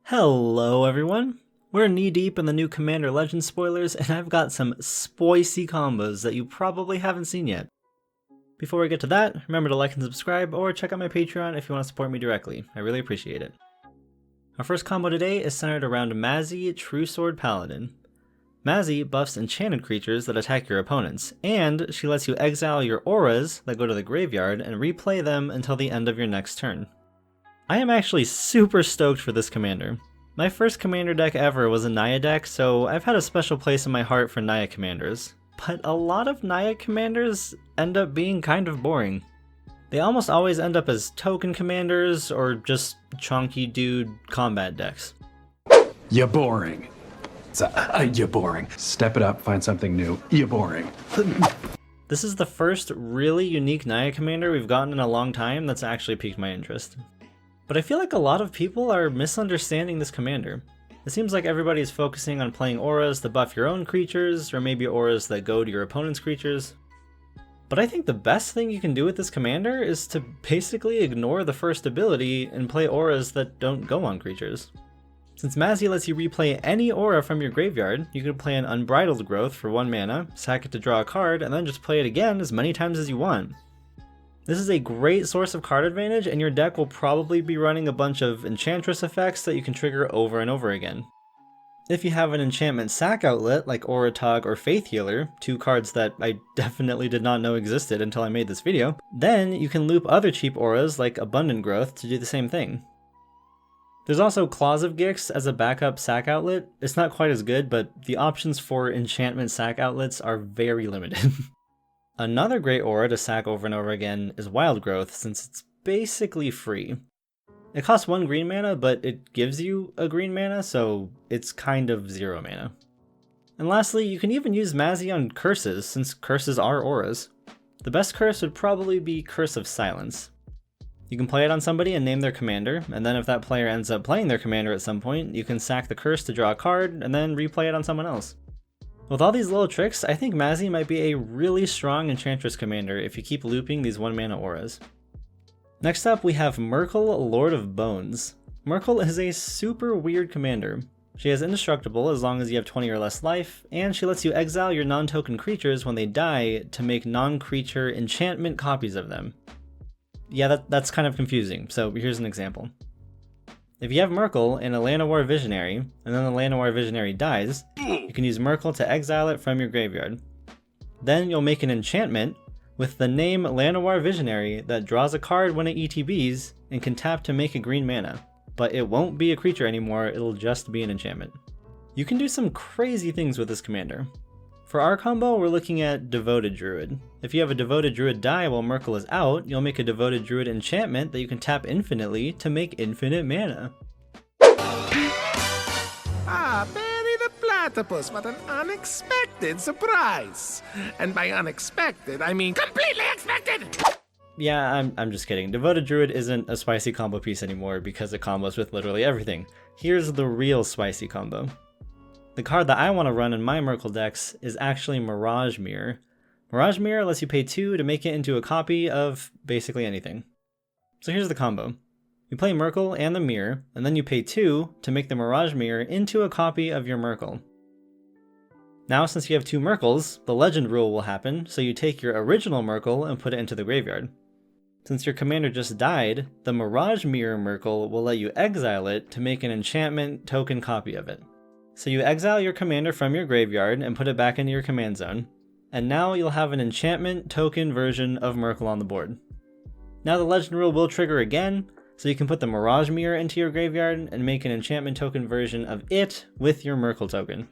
Hello everyone! We're knee deep in the new Commander Legends spoilers, and I've got some spicy combos that you probably haven't seen yet. Before we get to that, remember to like and subscribe, or check out my Patreon if you want to support me directly. I really appreciate it. Our first combo today is centered around Mazzy, True Sword Paladin. Mazzy buffs enchanted creatures that attack your opponents, and she lets you exile your auras that go to the graveyard and replay them until the end of your next turn. I am actually super stoked for this commander. My first commander deck ever was a Naya deck, so I've had a special place in my heart for Naya commanders. But a lot of Naya commanders end up being kind of boring. They almost always end up as token commanders or just chonky dude combat decks. You're boring. You're boring. Step it up, find something new. You're boring. This is the first really unique Naya commander we've gotten in a long time that's actually piqued my interest. But I feel like a lot of people are misunderstanding this commander. It seems like everybody is focusing on playing auras that buff your own creatures, or maybe auras that go to your opponent's creatures. But I think the best thing you can do with this commander is to basically ignore the first ability and play auras that don't go on creatures. Since Mazzy lets you replay any aura from your graveyard, you can play an Unbridled Growth for 1 mana, sack it to draw a card, and then just play it again as many times as you want. This is a great source of card advantage, and your deck will probably be running a bunch of Enchantress effects that you can trigger over and over again. If you have an enchantment sack outlet like Aura Tog or Faith Healer, two cards that I definitely did not know existed until I made this video, then you can loop other cheap auras like Abundant Growth to do the same thing. There's also Claws of Gix as a backup sack outlet. It's not quite as good, but the options for enchantment sack outlets are very limited. Another great aura to sack over and over again is Wild Growth, since it's basically free. It costs 1 green mana, but it gives you a green mana, so it's kind of 0 mana. And lastly, you can even use Mazzy on curses, since curses are auras. The best curse would probably be Curse of Silence. You can play it on somebody and name their commander, and then if that player ends up playing their commander at some point, you can sack the curse to draw a card, and then replay it on someone else. With all these little tricks, I think Mazzy might be a really strong Enchantress commander if you keep looping these 1 mana auras. Next up we have Myrkul, Lord of Bones. Myrkul is a super weird commander. She has indestructible as long as you have 20 or less life, and she lets you exile your non-token creatures when they die to make non-creature enchantment copies of them. Yeah, that's kind of confusing, so here's an example. If you have Myrkul in a Llanowar Visionary, and then the Llanowar Visionary dies, you can use Myrkul to exile it from your graveyard. Then you'll make an enchantment with the name Llanowar Visionary that draws a card when it ETBs and can tap to make a green mana. But it won't be a creature anymore, it'll just be an enchantment. You can do some crazy things with this commander. For our combo, we're looking at Devoted Druid. If you have a Devoted Druid die while Myrkul is out, you'll make a Devoted Druid enchantment that you can tap infinitely to make infinite mana. Ah, Benny the Platypus, what an unexpected surprise! And by unexpected, I mean completely expected! Yeah, I'm just kidding. Devoted Druid isn't a spicy combo piece anymore because it combos with literally everything. Here's the real spicy combo. The card that I want to run in my Myrkul decks is actually Mirage Mirror. Mirage Mirror lets you pay 2 to make it into a copy of basically anything. So here's the combo. You play Myrkul and the Mirror, and then you pay 2 to make the Mirage Mirror into a copy of your Myrkul. Now since you have 2 Myrkuls, the Legend rule will happen, so you take your original Myrkul and put it into the graveyard. Since your commander just died, the Mirage Mirror Myrkul will let you exile it to make an enchantment token copy of it. So you exile your commander from your graveyard and put it back into your command zone, and now you'll have an enchantment token version of Myrkul on the board. Now the Legend rule will trigger again, so you can put the Mirage Mirror into your graveyard and make an enchantment token version of it with your Myrkul token.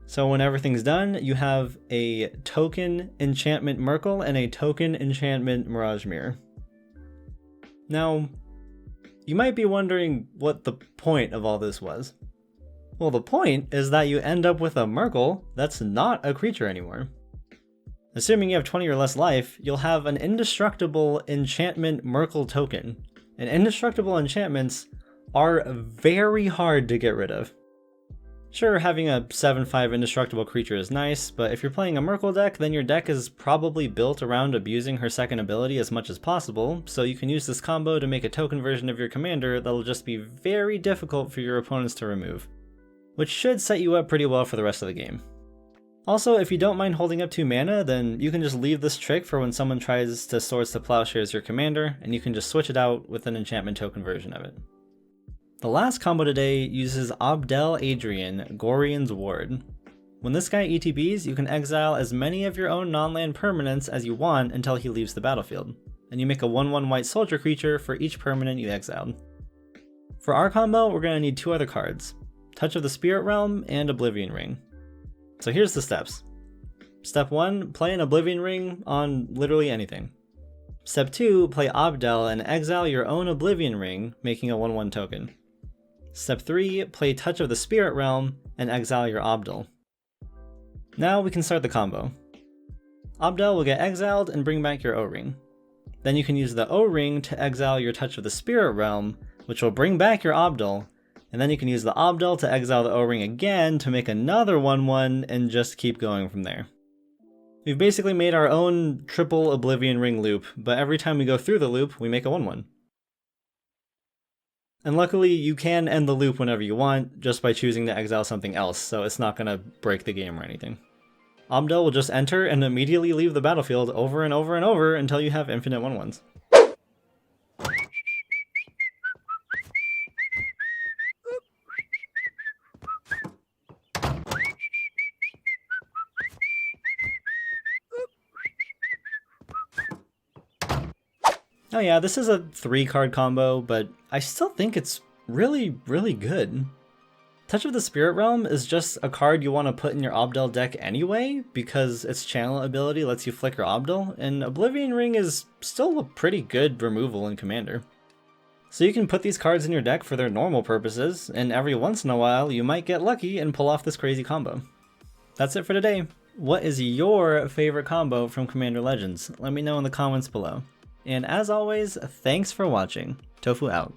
So when everything's done, you have a token enchantment Myrkul and a token enchantment Mirage Mirror. Now, you might be wondering what the point of all this was. Well, the point is that you end up with a Myrkul that's not a creature anymore. Assuming you have 20 or less life, you'll have an indestructible enchantment Myrkul token. And indestructible enchantments are very hard to get rid of. Sure, having a 7/5 indestructible creature is nice, but if you're playing a Merkle deck, then your deck is probably built around abusing her second ability as much as possible, so you can use this combo to make a token version of your commander that'll just be very difficult for your opponents to remove, which should set you up pretty well for the rest of the game. Also, if you don't mind holding up 2 mana, then you can just leave this trick for when someone tries to Swords to Plowshares your commander, and you can just switch it out with an enchantment token version of it. The last combo today uses Abdel Adrian, Gorian's Ward. When this guy ETBs, you can exile as many of your own non-land permanents as you want until he leaves the battlefield, and you make a 1/1 white soldier creature for each permanent you exiled. For our combo, we're going to need 2 other cards, Touch of the Spirit Realm and Oblivion Ring. So here's the steps. Step 1, play an Oblivion Ring on literally anything. Step 2, play Abdel and exile your own Oblivion Ring, making a 1/1 token. Step 3, play Touch of the Spirit Realm and exile your Abdel. Now we can start the combo. Abdel will get exiled and bring back your O-Ring. Then you can use the O-Ring to exile your Touch of the Spirit Realm, which will bring back your Abdel, and then you can use the Abdel to exile the O-Ring again to make another 1/1 and just keep going from there. We've basically made our own triple Oblivion Ring loop, but every time we go through the loop, we make a 1/1. And luckily, you can end the loop whenever you want, just by choosing to exile something else, so it's not going to break the game or anything. Abdel will just enter and immediately leave the battlefield over and over and over until you have infinite 1/1s. Oh yeah, this is a 3-card combo, but I still think it's really good. Touch of the Spirit Realm is just a card you want to put in your Abdel deck anyway, because its channel ability lets you flicker Abdel, and Oblivion Ring is still a pretty good removal in Commander. So you can put these cards in your deck for their normal purposes, and every once in a while you might get lucky and pull off this crazy combo. That's it for today. What is your favorite combo from Commander Legends? Let me know in the comments below. And as always, thanks for watching. Tofu out.